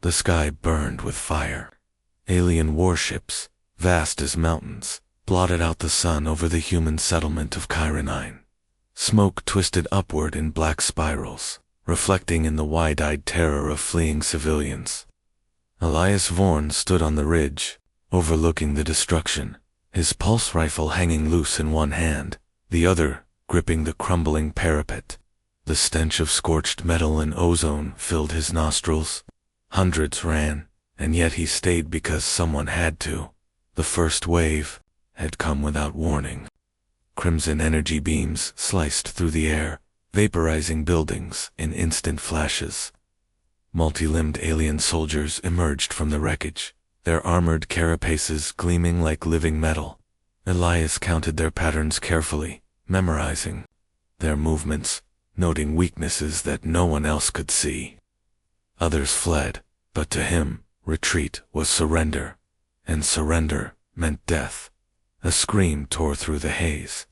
The sky burned with fire. Alien warships, vast as mountains, blotted out the sun over the human settlement of Chiron. Smoke twisted upward in black spirals, reflecting in the wide-eyed terror of fleeing civilians. Elias Vorn stood on the ridge, overlooking the destruction, his pulse rifle hanging loose in one hand, the other gripping the crumbling parapet. The stench of scorched metal and ozone filled his nostrils. Hundreds ran, and yet he stayed because someone had to. The first wave had come without warning. Crimson energy beams sliced through the air, vaporizing buildings in instant flashes. Multi-limbed alien soldiers emerged from the wreckage, their armored carapaces gleaming like living metal. Elias counted their patterns carefully, memorizing their movements, noting weaknesses that no one else could see. Others fled, but to him, retreat was surrender, and surrender meant death. A scream tore through the haze.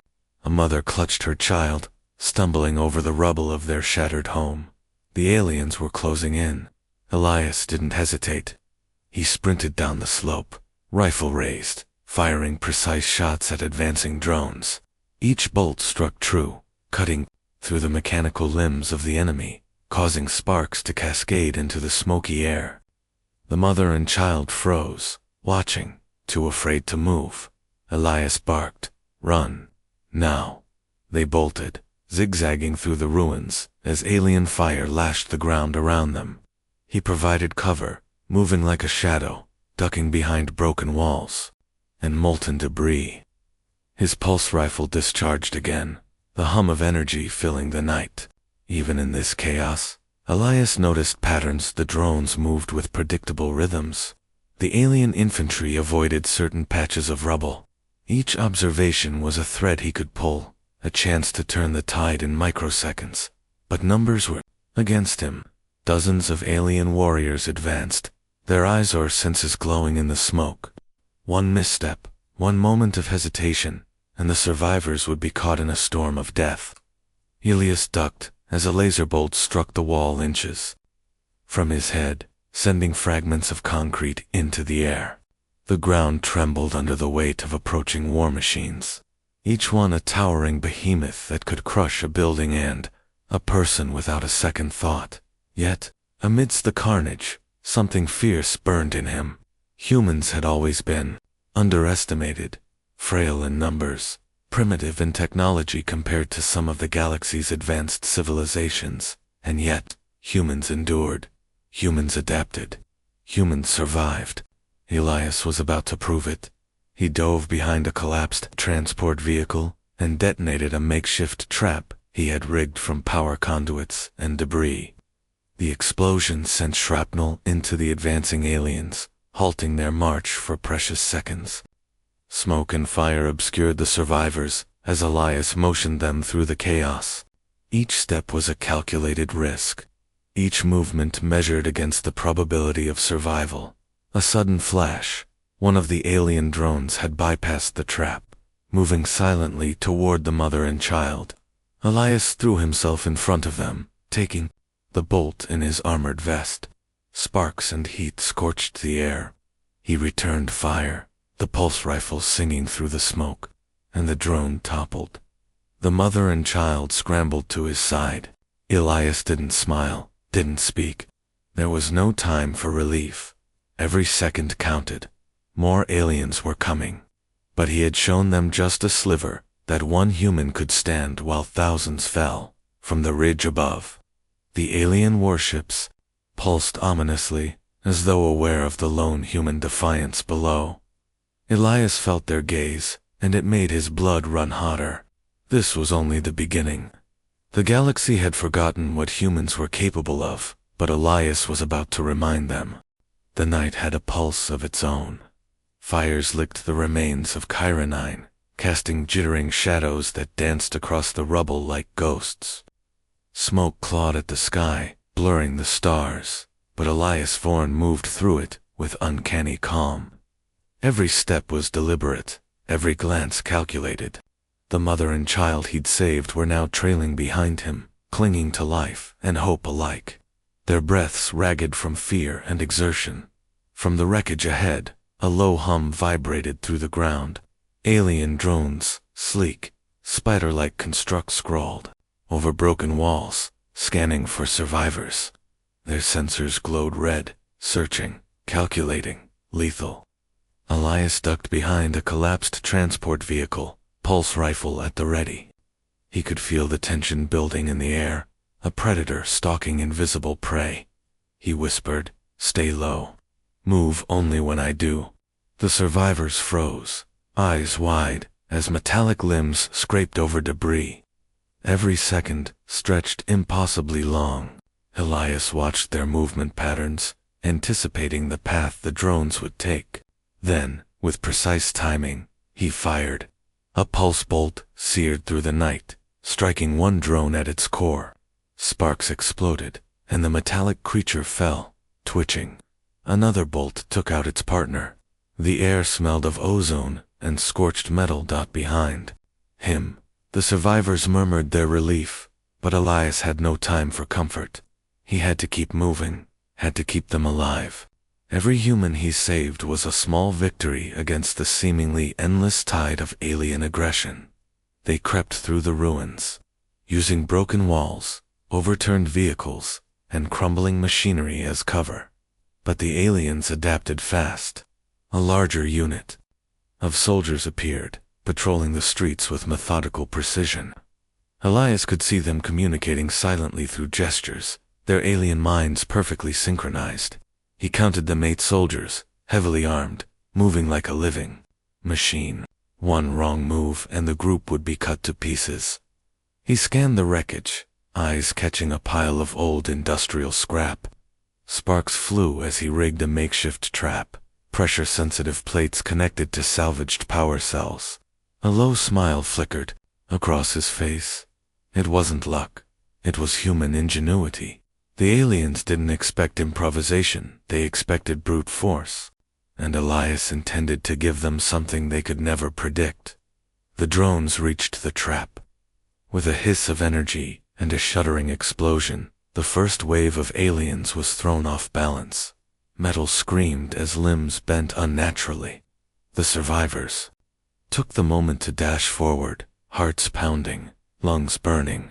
A mother clutched her child, stumbling over the rubble of their shattered home. The aliens were closing in. Elias didn't hesitate. He sprinted down the slope, rifle raised, firing precise shots at advancing drones. Each bolt struck true, cutting through the mechanical limbs of the enemy, causing sparks to cascade into the smoky air. The mother and child froze, watching, too afraid to move. Elias barked, "Run, now." They bolted, zigzagging through the ruins as alien fire lashed the ground around them. He provided cover, moving like a shadow, ducking behind broken walls and molten debris. His pulse rifle discharged again, the hum of energy filling the night. Even in this chaos, Elias noticed patterns. The drones moved with predictable rhythms. The alien infantry avoided certain patches of rubble. Each observation was a thread he could pull, a chance to turn the tide in microseconds. But numbers were against him. Dozens of alien warriors advanced, their eyes or senses glowing in the smoke. One misstep, one moment of hesitation, and the survivors would be caught in a storm of death. Elias ducked as a laser bolt struck the wall inches from his head, sending fragments of concrete into the air. The ground trembled under the weight of approaching war machines, each one a towering behemoth that could crush a building and a person without a second thought. Yet, amidst the carnage, something fierce burned in him. Humans had always been underestimated, frail in numbers, primitive in technology compared to some of the galaxy's advanced civilizations, and yet, humans endured, humans adapted, humans survived. Elias was about to prove it. He dove behind a collapsed transport vehicle and detonated a makeshift trap he had rigged from power conduits and debris. The explosion sent shrapnel into the advancing aliens, halting their march for precious seconds. Smoke and fire obscured the survivors as Elias motioned them through the chaos. Each step was a calculated risk, each movement measured against the probability of survival. A sudden flash, one of the alien drones had bypassed the trap, moving silently toward the mother and child. Elias threw himself in front of them, taking the bolt in his armored vest. Sparks and heat scorched the air. He returned fire, the pulse rifle singing through the smoke, and the drone toppled. The mother and child scrambled to his side. Elias didn't smile, didn't speak. There was no time for relief. Every second counted. More aliens were coming. But he had shown them just a sliver, that one human could stand while thousands fell, from the ridge above. The alien warships pulsed ominously, as though aware of the lone human defiance below. Elias felt their gaze, and it made his blood run hotter. This was only the beginning. The galaxy had forgotten what humans were capable of, but Elias was about to remind them. The night had a pulse of its own. Fires licked the remains of Chiron, casting jittering shadows that danced across the rubble like ghosts. Smoke clawed at the sky, blurring the stars, but Elias Vorn moved through it with uncanny calm. Every step was deliberate, every glance calculated. The mother and child he'd saved were now trailing behind him, clinging to life and hope alike. their breaths ragged from fear and exertion. From the wreckage ahead, a low hum vibrated through the ground. Alien drones, sleek, spider-like constructs scrawled over broken walls, scanning for survivors. Their sensors glowed red, searching, calculating, lethal. Elias ducked behind a collapsed transport vehicle, pulse rifle at the ready. He could feel the tension building in the air, a predator stalking invisible prey. He whispered, "Stay low. Move only when I do." The survivors froze, eyes wide, as metallic limbs scraped over debris. Every second stretched impossibly long. Elias watched their movement patterns, anticipating the path the drones would take. Then, with precise timing, he fired. A pulse bolt seared through the night, striking one drone at its core. Sparks exploded, and the metallic creature fell, twitching. Another bolt took out its partner. The air smelled of ozone and scorched metal. Behind him, the survivors murmured their relief, but Elias had no time for comfort. He had to keep moving, had to keep them alive. Every human he saved was a small victory against the seemingly endless tide of alien aggression. They crept through the ruins, using broken walls, overturned vehicles, and crumbling machinery as cover. But the aliens adapted fast. A larger unit of soldiers appeared, patrolling the streets with methodical precision. Elias could see them communicating silently through gestures, their alien minds perfectly synchronized. He counted them 8 soldiers, heavily armed, moving like a living machine. One wrong move and the group would be cut to pieces. He scanned the wreckage, eyes catching a pile of old industrial scrap. Sparks flew as he rigged a makeshift trap, pressure-sensitive plates connected to salvaged power cells. A low smile flickered across his face. It wasn't luck. It was human ingenuity. The aliens didn't expect improvisation, they expected brute force. And Elias intended to give them something they could never predict. The drones reached the trap. With a hiss of energy and a shuddering explosion, the first wave of aliens was thrown off balance. Metal screamed as limbs bent unnaturally. The survivors took the moment to dash forward, hearts pounding, lungs burning.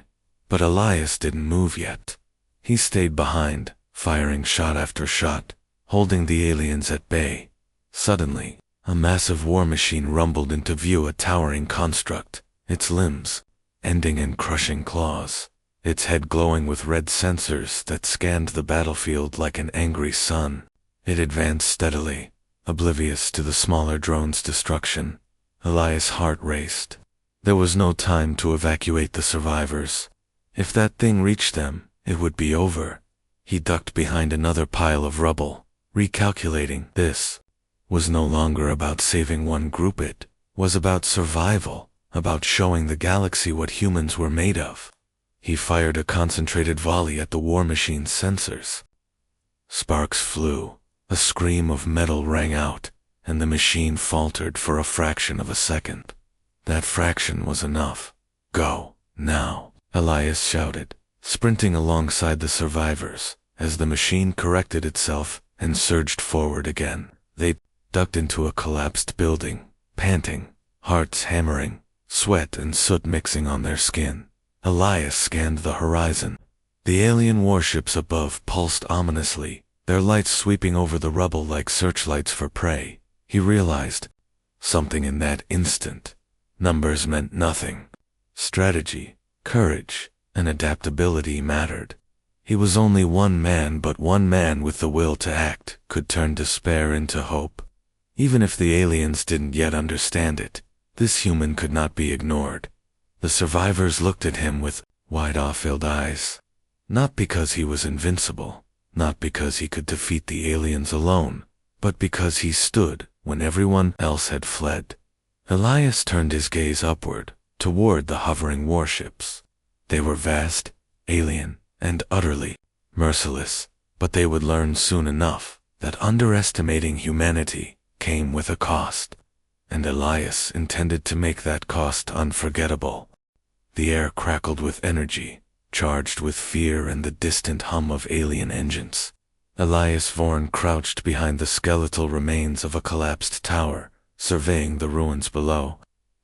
But Elias didn't move yet. He stayed behind, firing shot after shot, holding the aliens at bay. Suddenly, a massive war machine rumbled into view, a towering construct, its limbs ending in crushing claws, its head glowing with red sensors that scanned the battlefield like an angry sun. It advanced steadily, oblivious to the smaller drone's destruction. Elias' heart raced. There was no time to evacuate the survivors. If that thing reached them, it would be over. He ducked behind another pile of rubble, recalculating. This was no longer about saving one group, it was about survival, about showing the galaxy what humans were made of. He fired a concentrated volley at the war machine's sensors. Sparks flew, a scream of metal rang out, and the machine faltered for a fraction of a second. That fraction was enough. "Go, now," Elias shouted, sprinting alongside the survivors, as the machine corrected itself and surged forward again. They ducked into a collapsed building, panting, hearts hammering, sweat and soot mixing on their skin. Elias scanned the horizon. The alien warships above pulsed ominously, their lights sweeping over the rubble like searchlights for prey. He realized something in that instant. Numbers meant nothing. Strategy, courage, and adaptability mattered. He was only one man, but one man with the will to act could turn despair into hope. Even if the aliens didn't yet understand it, this human could not be ignored. The survivors looked at him with wide-filled eyes. Not because he was invincible, not because he could defeat the aliens alone, but because he stood when everyone else had fled. Elias turned his gaze upward, toward the hovering warships. They were vast, alien, and utterly merciless, but they would learn soon enough that underestimating humanity came with a cost, and Elias intended to make that cost unforgettable. The air crackled with energy, charged with fear and the distant hum of alien engines. Elias Vorn crouched behind the skeletal remains of a collapsed tower, surveying the ruins below.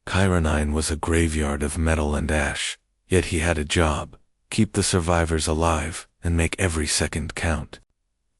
Chiron was a graveyard of metal and ash, yet he had a job: keep the survivors alive and make every second count.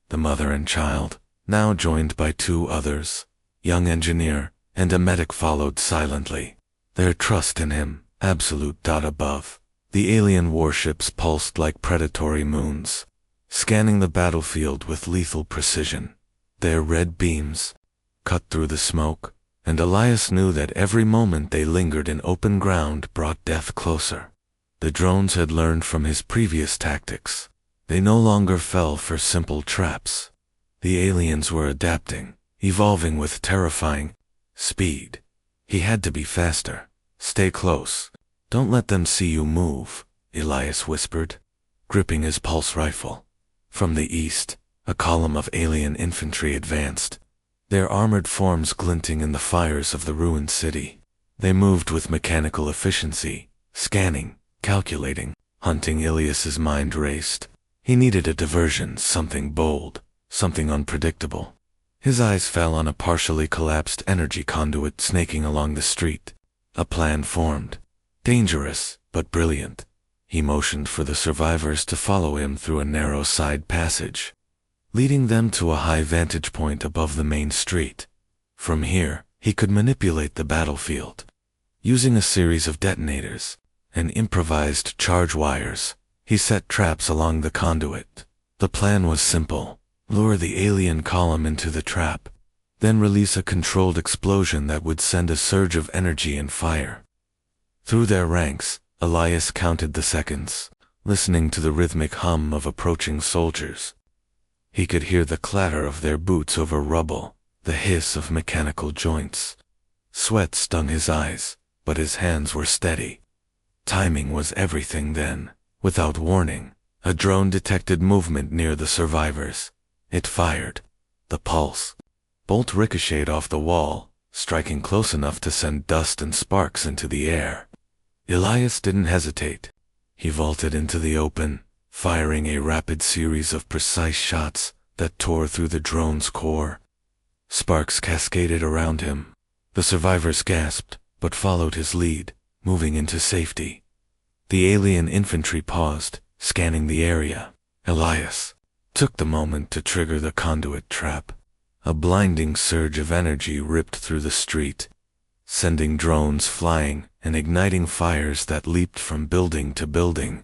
The mother and child, now joined by two others, young engineer and a medic, followed silently, their trust in him absolute. Above, the alien warships pulsed like predatory moons, scanning the battlefield with lethal precision. Their red beams cut through the smoke, and Elias knew that every moment they lingered in open ground brought death closer. The drones had learned from his previous tactics. They no longer fell for simple traps. The aliens were adapting, evolving with terrifying speed. He had to be faster. Stay close. Don't let them see you move, Elias whispered, gripping his pulse rifle. From the east, a column of alien infantry advanced, their armored forms glinting in the fires of the ruined city. They moved with mechanical efficiency, scanning, calculating, hunting. Elias's mind raced. He needed a diversion, something bold, something unpredictable. His eyes fell on a partially collapsed energy conduit snaking along the street. A plan formed. Dangerous, but brilliant. He motioned for the survivors to follow him through a narrow side passage, leading them to a high vantage point above the main street. From here, he could manipulate the battlefield. Using a series of detonators and improvised charge wires, he set traps along the conduit. The plan was simple: lure the alien column into the trap, then release a controlled explosion that would send a surge of energy and fire. Through their ranks, Elias counted the seconds, listening to the rhythmic hum of approaching soldiers. He could hear the clatter of their boots over rubble, the hiss of mechanical joints. Sweat stung his eyes, but his hands were steady. Timing was everything then. Without warning, a drone detected movement near the survivors. It fired. The pulse bolt ricocheted off the wall, striking close enough to send dust and sparks into the air. Elias didn't hesitate. He vaulted into the open, firing a rapid series of precise shots that tore through the drone's core. Sparks cascaded around him. The survivors gasped, but followed his lead, moving into safety. The alien infantry paused, scanning the area. Elias took the moment to trigger the conduit trap. A blinding surge of energy ripped through the street, sending drones flying and igniting fires that leaped from building to building.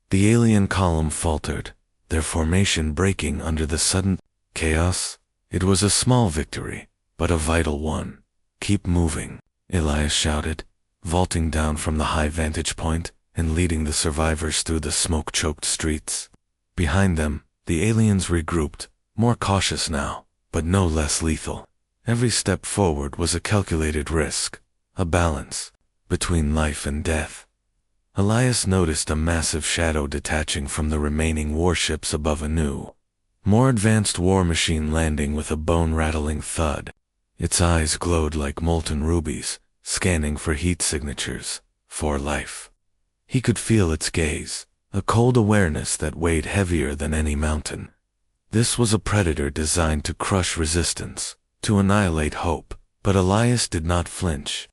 The alien column faltered, their formation breaking under the sudden chaos. It was a small victory, but a vital one. Keep moving, Elias shouted, vaulting down from the high vantage point and leading the survivors through the smoke-choked streets. Behind them, the aliens regrouped, more cautious now, but no less lethal. Every step forward was a calculated risk, a balance between life and death. Elias noticed a massive shadow detaching from the remaining warships above a new, more advanced war machine landing with a bone-rattling thud. Its eyes glowed like molten rubies, scanning for heat signatures, for life. He could feel its gaze, a cold awareness that weighed heavier than any mountain. This was a predator designed to crush resistance, to annihilate hope, but Elias did not flinch.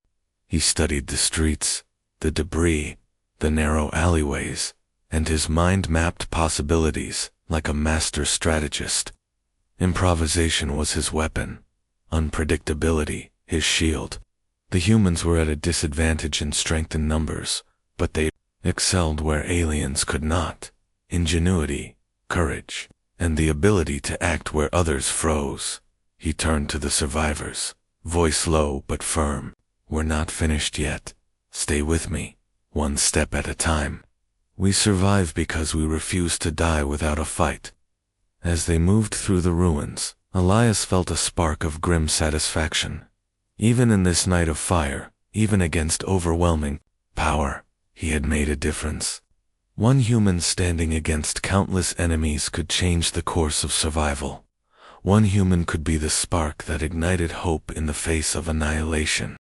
He studied the streets, the debris, the narrow alleyways, and his mind mapped possibilities like a master strategist. Improvisation was his weapon, unpredictability his shield. The humans were at a disadvantage in strength and numbers, but they excelled where aliens could not: ingenuity, courage, and the ability to act where others froze. He turned to the survivors, voice low but firm. "We're not finished yet. Stay with me, one step at a time. We survive because we refuse to die without a fight." As they moved through the ruins, Elias felt a spark of grim satisfaction. Even in this night of fire, even against overwhelming power, he had made a difference. One human standing against countless enemies could change the course of survival. One human could be the spark that ignited hope in the face of annihilation.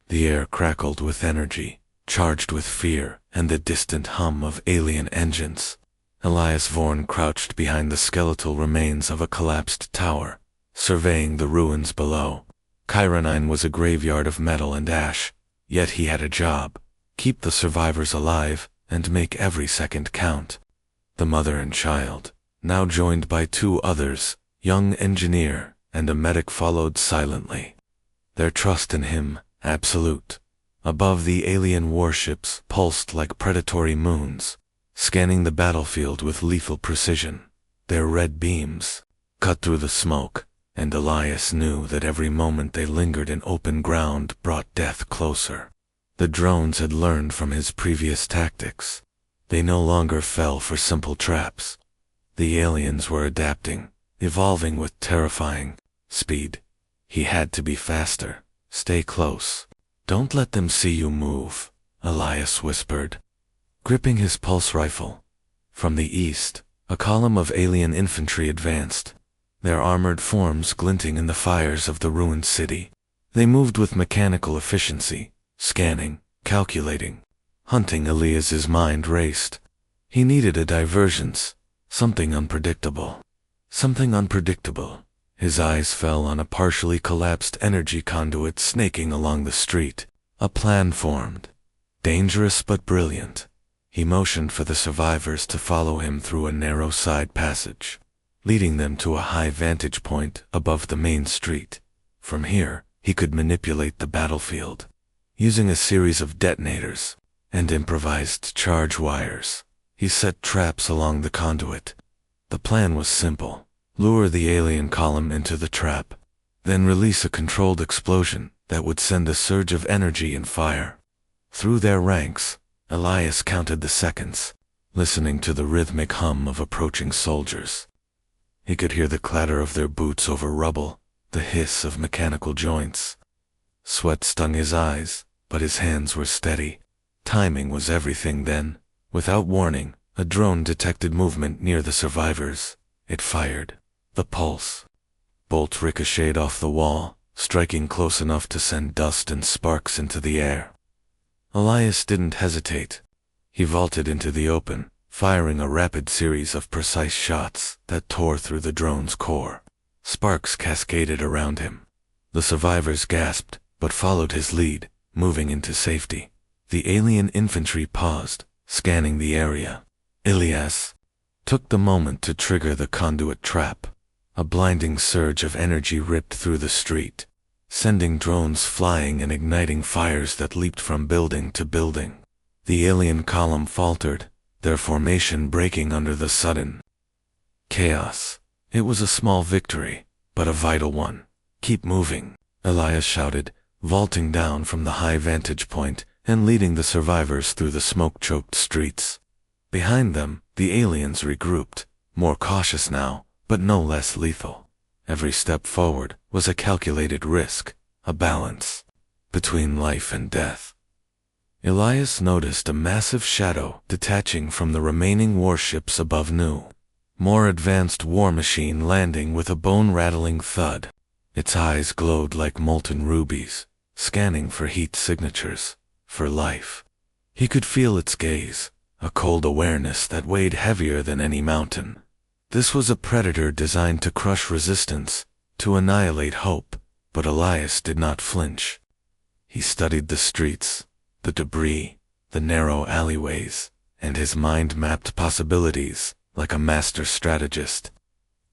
The air crackled with energy, charged with fear and the distant hum of alien engines. Elias Vorn crouched behind the skeletal remains of a collapsed tower, surveying the ruins below. Chiron was a graveyard of metal and ash, yet he had a job: keep the survivors alive and make every second count. The mother and child, now joined by two others, young engineer and a medic, followed silently. Their trust in him, absolute. Above, the alien warships pulsed like predatory moons, scanning the battlefield with lethal precision. Their red beams cut through the smoke, and Elias knew that every moment they lingered in open ground brought death closer. The drones had learned from his previous tactics. They no longer fell for simple traps. The aliens were adapting, evolving with terrifying speed. He had to be faster. Stay close. Don't let them see you move, Elias whispered, gripping his pulse rifle. From the east, a column of alien infantry advanced, their armored forms glinting in the fires of the ruined city. They moved with mechanical efficiency, scanning, calculating, hunting. Elias's mind raced. He needed a divergence, something unpredictable. Something unpredictable. His eyes fell on a partially collapsed energy conduit snaking along the street. A plan formed. Dangerous but brilliant. He motioned for the survivors to follow him through a narrow side passage, leading them to a high vantage point above the main street. From here, he could manipulate the battlefield, using a series of detonators and improvised charge wires. He set traps along the conduit. The plan was simple: lure the alien column into the trap, then release a controlled explosion that would send a surge of energy and fire through their ranks. Elias counted the seconds, listening to the rhythmic hum of approaching soldiers. He could hear the clatter of their boots over rubble, the hiss of mechanical joints. Sweat stung his eyes, but his hands were steady. Timing was everything then. Without warning, a drone detected movement near the survivors. It fired. The pulse bolt ricocheted off the wall, striking close enough to send dust and sparks into the air. Elias didn't hesitate. He vaulted into the open, firing a rapid series of precise shots that tore through the drone's core. Sparks cascaded around him. The survivors gasped, but followed his lead, moving into safety. The alien infantry paused, scanning the area. Elias took the moment to trigger the conduit trap. A blinding surge of energy ripped through the street, sending drones flying and igniting fires that leaped from building to building. The alien column faltered, their formation breaking under the sudden chaos. It was a small victory, but a vital one. Keep moving, Elias shouted, vaulting down from the high vantage point and leading the survivors through the smoke-choked streets. Behind them, the aliens regrouped, more cautious now, but no less lethal. Every step forward was a calculated risk, a balance between life and death. Elias noticed a massive shadow detaching from the remaining warships above. New, more advanced war machine landing with a bone-rattling thud. Its eyes glowed like molten rubies, scanning for heat signatures, for life. He could feel its gaze, a cold awareness that weighed heavier than any mountain. This was a predator designed to crush resistance, to annihilate hope, but Elias did not flinch. He studied the streets, the debris, the narrow alleyways, and his mind mapped possibilities like a master strategist.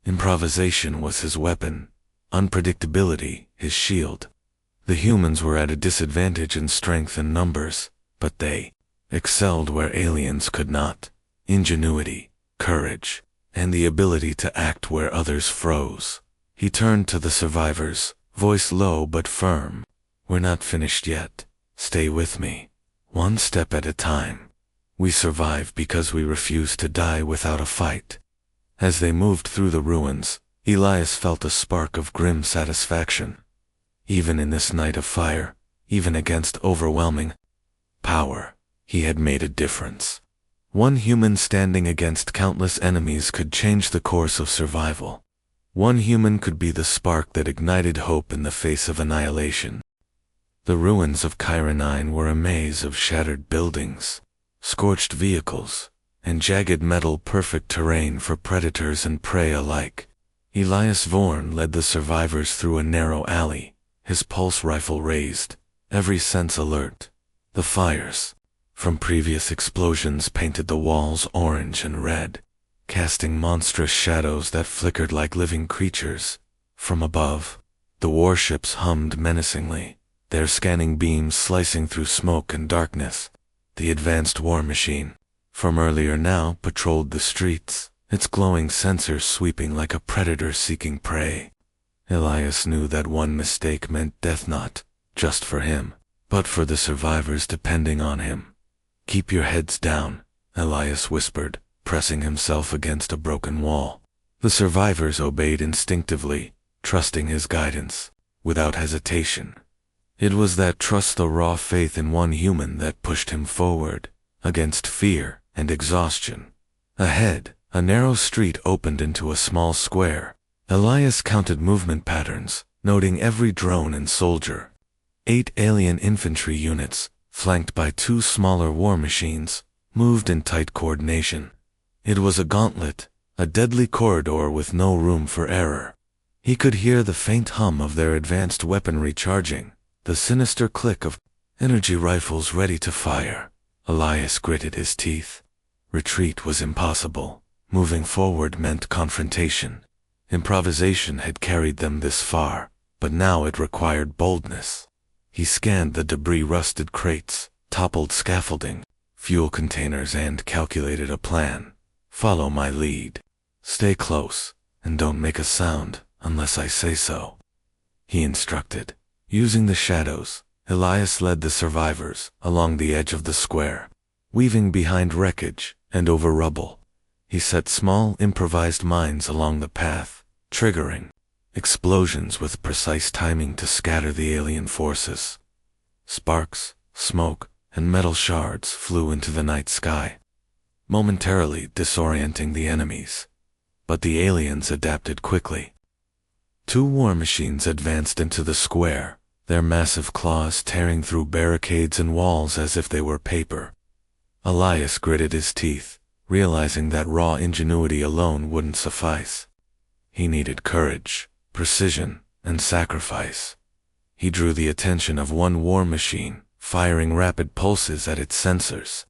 Improvisation was his weapon, unpredictability his shield. The humans were at a disadvantage in strength and numbers, but they excelled where aliens could not: ingenuity, courage, and the ability to act where others froze. He turned to the survivors, voice low but firm. We're not finished yet. Stay with me. One step at a time. We survive because we refuse to die without a fight. As they moved through the ruins, Elias felt a spark of grim satisfaction. Even in this night of fire, even against overwhelming power, he had made a difference. One human standing against countless enemies could change the course of survival. One human could be the spark that ignited hope in the face of annihilation. The ruins of Chiron were a maze of shattered buildings, scorched vehicles, and jagged metal, perfect terrain for predators and prey alike. Elias Vorn led the survivors through a narrow alley, his pulse rifle raised, every sense alert. The fires from previous explosions painted the walls orange and red, casting monstrous shadows that flickered like living creatures. From above, the warships hummed menacingly, their scanning beams slicing through smoke and darkness. The advanced war machine, from earlier, now patrolled the streets, its glowing sensors sweeping like a predator seeking prey. Elias knew that one mistake meant death, not just for him, but for the survivors depending on him. "Keep your heads down," Elias whispered, pressing himself against a broken wall. The survivors obeyed instinctively, trusting his guidance, without hesitation. It was that trust, the raw faith in one human, that pushed him forward, against fear and exhaustion. Ahead, a narrow street opened into a small square. Elias counted movement patterns, noting every drone and soldier. 8 alien infantry units, flanked by 2 smaller war machines, moved in tight coordination. It was a gauntlet, a deadly corridor with no room for error. He could hear the faint hum of their advanced weaponry charging, the sinister click of energy rifles ready to fire. Elias gritted his teeth. Retreat was impossible. Moving forward meant confrontation. Improvisation had carried them this far, but now it required boldness. He scanned the debris-rusted crates, toppled scaffolding, fuel containers, and calculated a plan. "Follow my lead. Stay close, and don't make a sound unless I say so," he instructed. Using the shadows, Elias led the survivors along the edge of the square, weaving behind wreckage and over rubble. He set small, improvised mines along the path, triggering explosions with precise timing to scatter the alien forces. Sparks, smoke, and metal shards flew into the night sky, momentarily disorienting the enemies. But the aliens adapted quickly. 2 war machines advanced into the square, their massive claws tearing through barricades and walls as if they were paper. Elias gritted his teeth, realizing that raw ingenuity alone wouldn't suffice. He needed courage, precision, and sacrifice. He drew the attention of one war machine, firing rapid pulses at its sensors.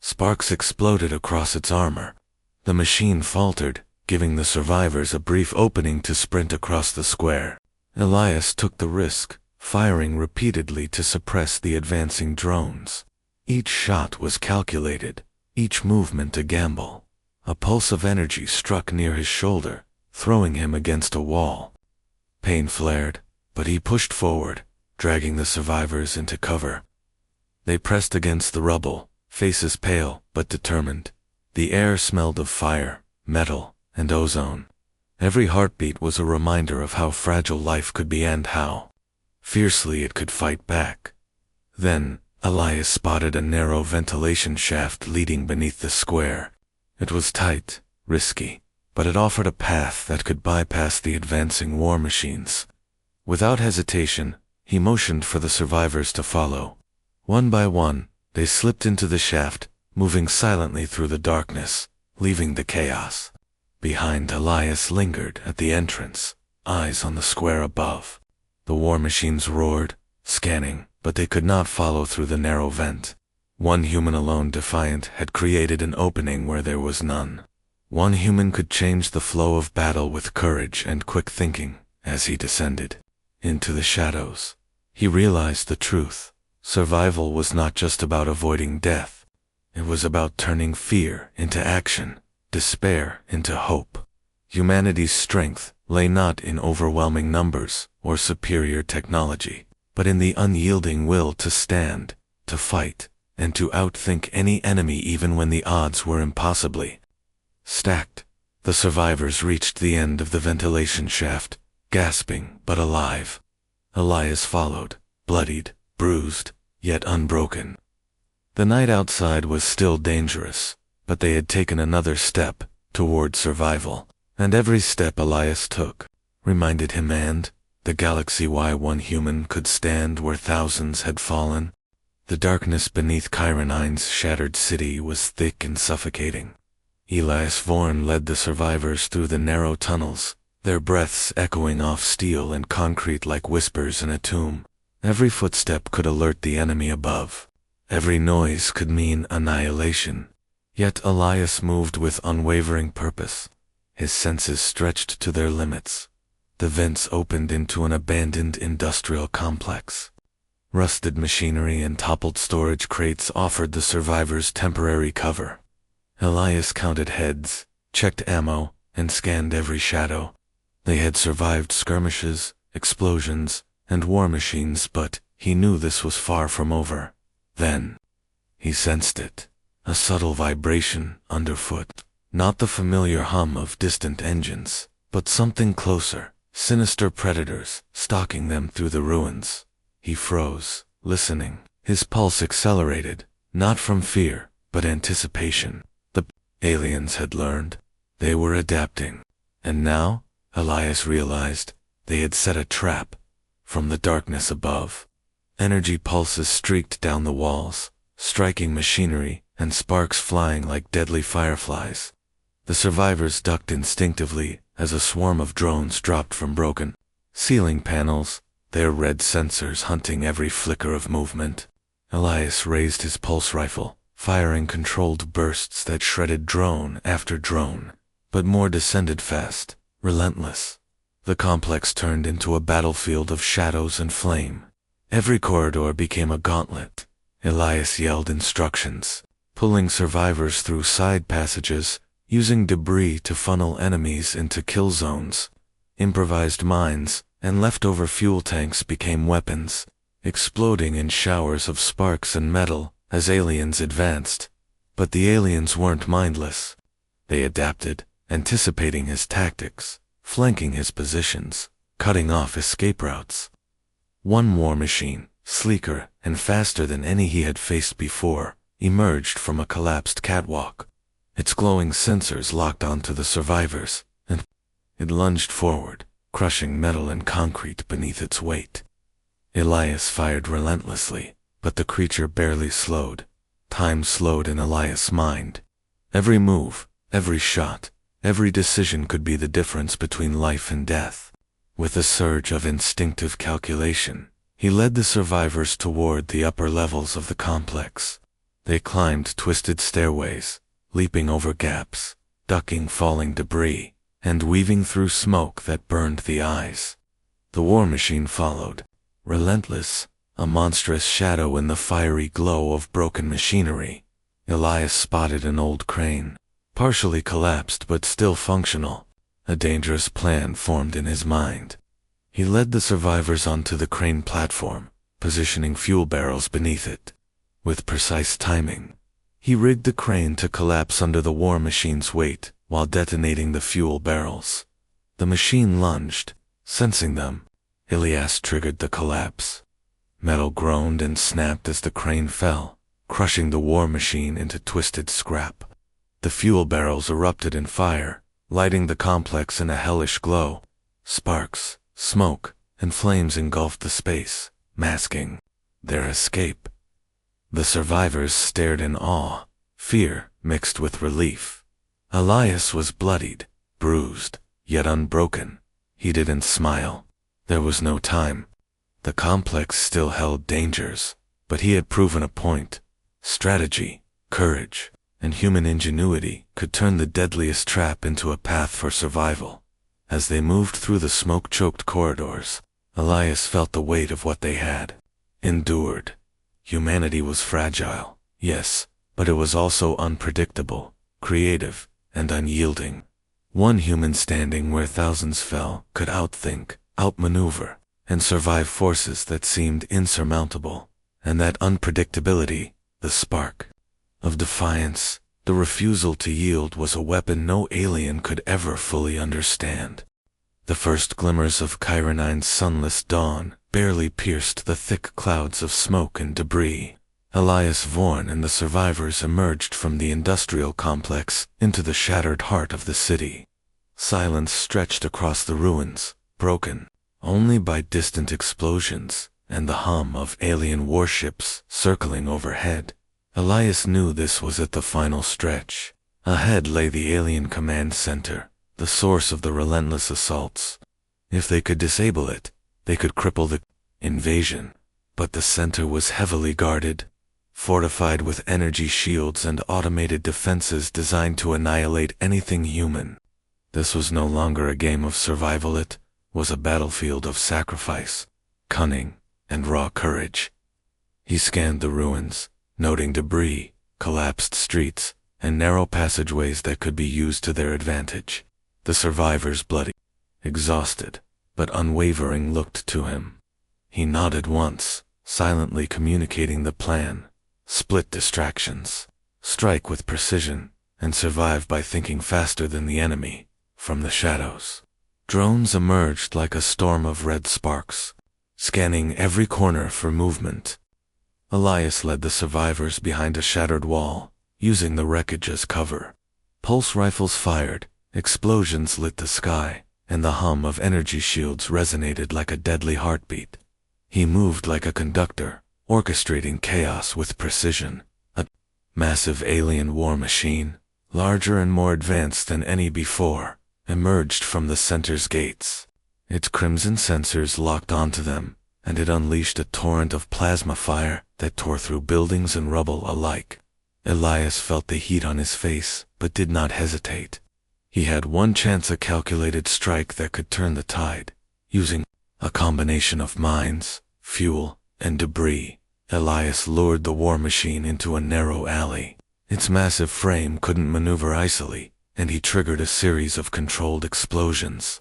Sparks exploded across its armor. The machine faltered, giving the survivors a brief opening to sprint across the square. Elias took the risk, firing repeatedly to suppress the advancing drones. Each shot was calculated, each movement a gamble. A pulse of energy struck near his shoulder, throwing him against a wall. Pain flared, but he pushed forward, dragging the survivors into cover. They pressed against the rubble, faces pale but determined. The air smelled of fire, metal, and ozone. Every heartbeat was a reminder of how fragile life could be and how fiercely it could fight back. Then, Elias spotted a narrow ventilation shaft leading beneath the square. It was tight, risky, but it offered a path that could bypass the advancing war machines. Without hesitation, he motioned for the survivors to follow. One by one, they slipped into the shaft, moving silently through the darkness, leaving the chaos. Behind, Elias lingered at the entrance, eyes on the square above. The war machines roared, scanning, but they could not follow through the narrow vent. One human alone, defiant, had created an opening where there was none. One human could change the flow of battle with courage and quick thinking. As he descended into the shadows, he realized the truth. Survival was not just about avoiding death. It was about turning fear into action, despair into hope. Humanity's strength lay not in overwhelming numbers or superior technology, but in the unyielding will to stand, to fight, and to outthink any enemy even when the odds were impossibly stacked. The survivors reached the end of the ventilation shaft, gasping but alive. Elias followed, bloodied, bruised, yet unbroken. The night outside was still dangerous, but they had taken another step toward survival, and every step Elias took reminded him and the galaxy why one human could stand where thousands had fallen. The darkness beneath Chironine's shattered city was thick and suffocating. Elias Vorn led the survivors through the narrow tunnels, their breaths echoing off steel and concrete like whispers in a tomb. Every footstep could alert the enemy above. Every noise could mean annihilation. Yet Elias moved with unwavering purpose, his senses stretched to their limits. The vents opened into an abandoned industrial complex. Rusted machinery and toppled storage crates offered the survivors temporary cover. Elias counted heads, checked ammo, and scanned every shadow. They had survived skirmishes, explosions, and war machines, but he knew this was far from over. Then, he sensed it, a subtle vibration underfoot. Not the familiar hum of distant engines, but something closer, sinister predators stalking them through the ruins. He froze, listening. His pulse accelerated, not from fear, but anticipation. The aliens had learned. They were adapting. And now, Elias realized, they had set a trap. From the darkness above, energy pulses streaked down the walls, striking machinery, and sparks flying like deadly fireflies. The survivors ducked instinctively as a swarm of drones dropped from broken ceiling panels, their red sensors hunting every flicker of movement. Elias raised his pulse rifle, firing controlled bursts that shredded drone after drone, but more descended fast, relentless. The complex turned into a battlefield of shadows and flame. Every corridor became a gauntlet. Elias yelled instructions, pulling survivors through side passages, using debris to funnel enemies into kill zones. Improvised mines and leftover fuel tanks became weapons, exploding in showers of sparks and metal as aliens advanced. But the aliens weren't mindless. They adapted, anticipating his tactics, flanking his positions, cutting off escape routes. One war machine, sleeker and faster than any he had faced before, emerged from a collapsed catwalk. Its glowing sensors locked onto the survivors, and it lunged forward, crushing metal and concrete beneath its weight. Elias fired relentlessly, but the creature barely slowed. Time slowed in Elias' mind. Every move, every shot, every decision could be the difference between life and death. With a surge of instinctive calculation, he led the survivors toward the upper levels of the complex. They climbed twisted stairways, leaping over gaps, ducking falling debris, and weaving through smoke that burned the eyes. The war machine followed, relentless, a monstrous shadow in the fiery glow of broken machinery. Elias spotted an old crane, partially collapsed but still functional. A dangerous plan formed in his mind. He led the survivors onto the crane platform, positioning fuel barrels beneath it. With precise timing, he rigged the crane to collapse under the war machine's weight while detonating the fuel barrels. The machine lunged, sensing them. Elias triggered the collapse. Metal groaned and snapped as the crane fell, crushing the war machine into twisted scrap. The fuel barrels erupted in fire, lighting the complex in a hellish glow. Sparks, smoke, and flames engulfed the space, masking their escape. The survivors stared in awe, fear mixed with relief. Elias was bloodied, bruised, yet unbroken. He didn't smile. There was no time. The complex still held dangers, but he had proven a point. Strategy, courage, and human ingenuity could turn the deadliest trap into a path for survival. As they moved through the smoke-choked corridors, Elias felt the weight of what they had endured. Humanity was fragile, yes, but it was also unpredictable, creative, and unyielding. One human standing where thousands fell could outthink, outmaneuver, and survive forces that seemed insurmountable. And that unpredictability, the spark of defiance, the refusal to yield, was a weapon no alien could ever fully understand. The first glimmers of Chironine's sunless dawn barely pierced the thick clouds of smoke and debris. Elias Vorn and the survivors emerged from the industrial complex into the shattered heart of the city. Silence stretched across the ruins, broken only by distant explosions and the hum of alien warships circling overhead. Elias knew this was at the final stretch. Ahead lay the alien command center, the source of the relentless assaults. If they could disable it, they could cripple the invasion. But the center was heavily guarded, fortified with energy shields and automated defenses designed to annihilate anything human. This was no longer a game of survival, it was a battlefield of sacrifice, cunning, and raw courage. He scanned the ruins, noting debris, collapsed streets, and narrow passageways that could be used to their advantage. The survivors, bloody, exhausted, but unwavering, looked to him. He nodded once, silently communicating the plan: split distractions, strike with precision, and survive by thinking faster than the enemy. From the shadows, drones emerged like a storm of red sparks, scanning every corner for movement. Elias led the survivors behind a shattered wall, using the wreckage as cover. Pulse rifles fired, explosions lit the sky, and the hum of energy shields resonated like a deadly heartbeat. He moved like a conductor, orchestrating chaos with precision. A massive alien war machine, larger and more advanced than any before, emerged from the center's gates. Its crimson sensors locked onto them, and it unleashed a torrent of plasma fire that tore through buildings and rubble alike. Elias felt the heat on his face, but did not hesitate. He had one chance, a calculated strike that could turn the tide. Using a combination of mines, fuel, and debris, Elias lured the war machine into a narrow alley. Its massive frame couldn't maneuver easily, and he triggered a series of controlled explosions.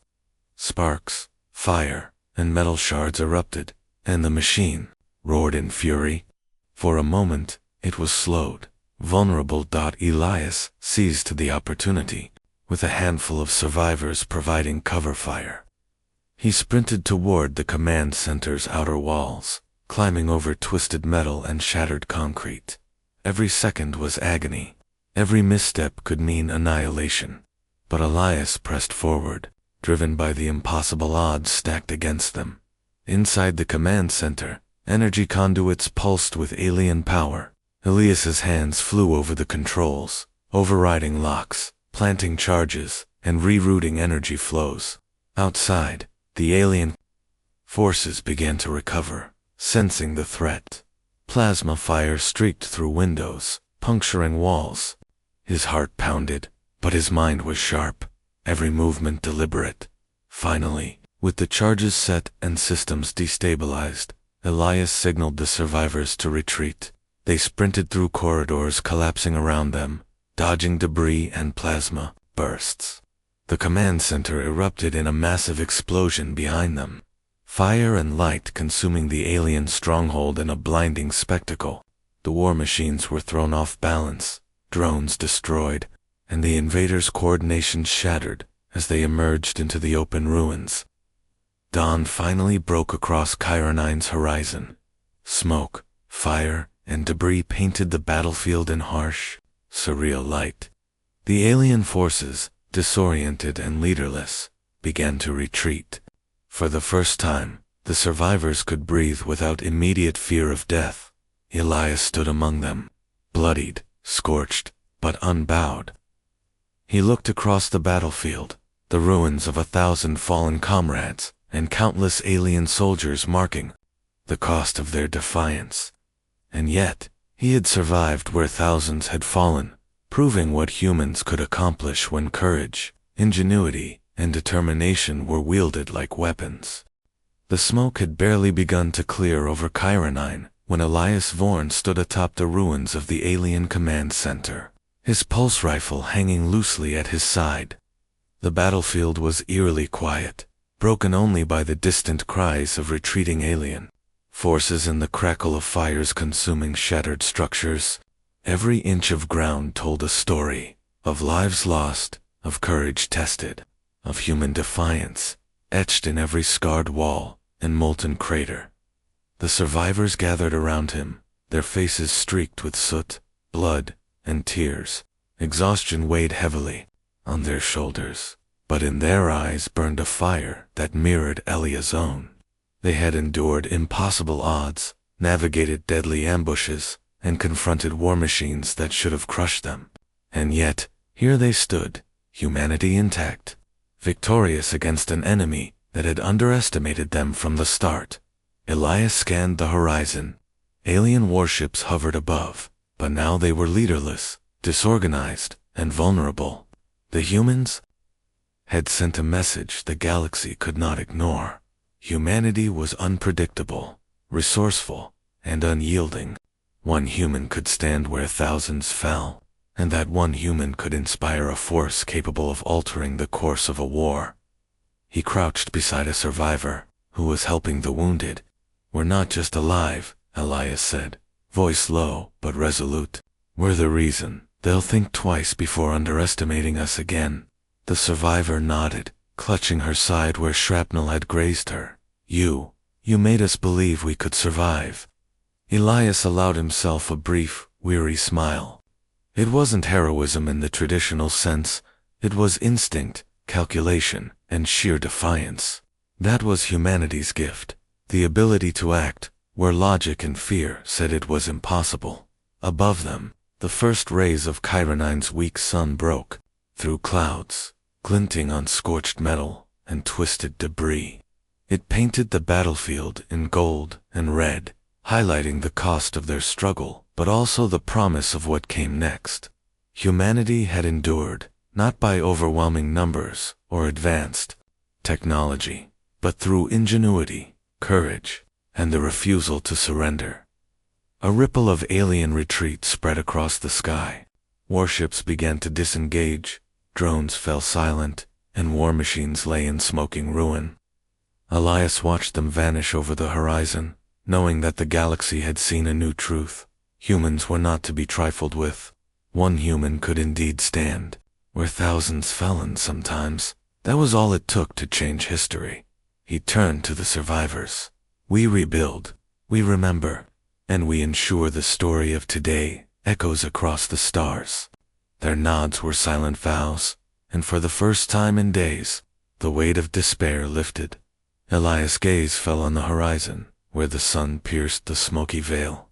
Sparks, fire, and metal shards erupted, and the machine roared in fury. For a moment, it was slowed, vulnerable. Elias seized the opportunity, with a handful of survivors providing cover fire. He sprinted toward the command center's outer walls, climbing over twisted metal and shattered concrete. Every second was agony. Every misstep could mean annihilation. But Elias pressed forward, driven by the impossible odds stacked against them. Inside the command center, energy conduits pulsed with alien power. Elias's hands flew over the controls, overriding locks, planting charges, and rerouting energy flows. Outside, the alien forces began to recover, sensing the threat. Plasma fire streaked through windows, puncturing walls. His heart pounded, but his mind was sharp, every movement deliberate. Finally, with the charges set and systems destabilized, Elias signaled the survivors to retreat. They sprinted through corridors collapsing around them, dodging debris and plasma bursts. The command center erupted in a massive explosion behind them, fire and light consuming the alien stronghold in a blinding spectacle. The war machines were thrown off balance, drones destroyed, and the invaders' coordination shattered as they emerged into the open ruins. Dawn finally broke across Chiron9's horizon. Smoke, fire, and debris painted the battlefield in harsh, surreal light. The alien forces, disoriented and leaderless, began to retreat. For the first time, the survivors could breathe without immediate fear of death. Elias stood among them, bloodied, scorched, but unbowed. He looked across the battlefield, the ruins of 1,000 fallen comrades, and countless alien soldiers marking the cost of their defiance. And yet, he had survived where thousands had fallen, proving what humans could accomplish when courage, ingenuity, and determination were wielded like weapons. The smoke had barely begun to clear over Chiron9 when Elias Vorn stood atop the ruins of the alien command center, his pulse rifle hanging loosely at his side. The battlefield was eerily quiet, broken only by the distant cries of retreating alien forces and the crackle of fires consuming shattered structures. Every inch of ground told a story of lives lost, of courage tested, of human defiance, etched in every scarred wall and molten crater. The survivors gathered around him, their faces streaked with soot, blood, and tears. Exhaustion weighed heavily on their shoulders, but in their eyes burned a fire that mirrored Elia's own. They had endured impossible odds, navigated deadly ambushes, and confronted war machines that should have crushed them. And yet, here they stood, humanity intact, victorious against an enemy that had underestimated them from the start. Elias scanned the horizon. Alien warships hovered above, but now they were leaderless, disorganized, and vulnerable. The humans had sent a message the galaxy could not ignore. Humanity was unpredictable, resourceful, and unyielding. One human could stand where thousands fell, and that one human could inspire a force capable of altering the course of a war. He crouched beside a survivor, who was helping the wounded. "We're not just alive," Elias said, voice low but resolute. "We're the reason. They'll think twice before underestimating us again." The survivor nodded, clutching her side where shrapnel had grazed her. You made us believe we could survive." Elias allowed himself a brief, weary smile. It wasn't heroism in the traditional sense. It was instinct, calculation, and sheer defiance. That was humanity's gift, the ability to act where logic and fear said it was impossible. Above them, the first rays of Chiron9's weak sun broke, through clouds, glinting on scorched metal and twisted debris. It painted the battlefield in gold and red, highlighting the cost of their struggle, but also the promise of what came next. Humanity had endured, not by overwhelming numbers or advanced technology, but through ingenuity, courage, and the refusal to surrender. A ripple of alien retreat spread across the sky. Warships began to disengage, drones fell silent, and war machines lay in smoking ruin. Elias watched them vanish over the horizon, knowing that the galaxy had seen a new truth. Humans were not to be trifled with. One human could indeed stand where thousands fell, and sometimes that was all it took to change history. He turned to the survivors. "We rebuild, we remember, and we ensure the story of today echoes across the stars." Their nods were silent vows, and for the first time in days, the weight of despair lifted. Elias' gaze fell on the horizon, where the sun pierced the smoky veil.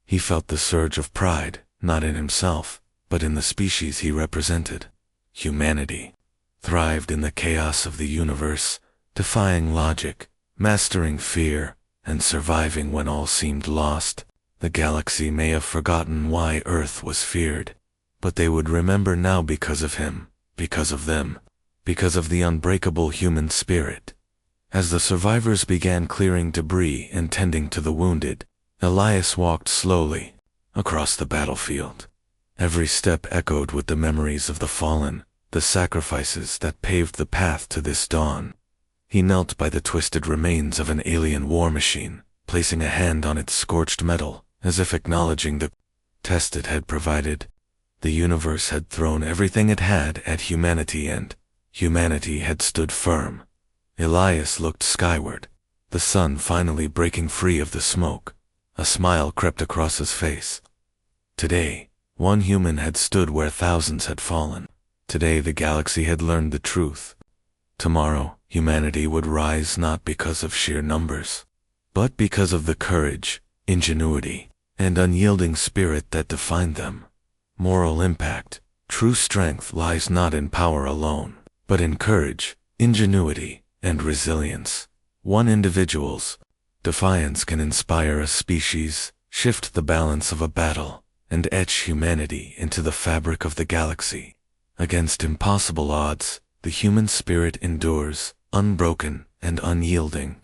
He felt the surge of pride, not in himself, but in the species he represented. Humanity thrived in the chaos of the universe, defying logic, mastering fear, and surviving when all seemed lost. The galaxy may have forgotten why Earth was feared, but they would remember now because of him, because of them, because of the unbreakable human spirit. As the survivors began clearing debris and tending to the wounded, Elias walked slowly across the battlefield. Every step echoed with the memories of the fallen, the sacrifices that paved the path to this dawn. He knelt by the twisted remains of an alien war machine, placing a hand on its scorched metal, as if acknowledging the test it had provided. The universe had thrown everything it had at humanity, and humanity had stood firm. Elias looked skyward, the sun finally breaking free of the smoke. A smile crept across his face. Today, one human had stood where thousands had fallen. Today the galaxy had learned the truth. Tomorrow, humanity would rise not because of sheer numbers, but because of the courage, ingenuity, and unyielding spirit that defined them. Moral impact, true strength lies not in power alone, but in courage, ingenuity, and resilience. One individual's defiance can inspire a species, shift the balance of a battle, and etch humanity into the fabric of the galaxy. Against impossible odds, the human spirit endures, unbroken and unyielding.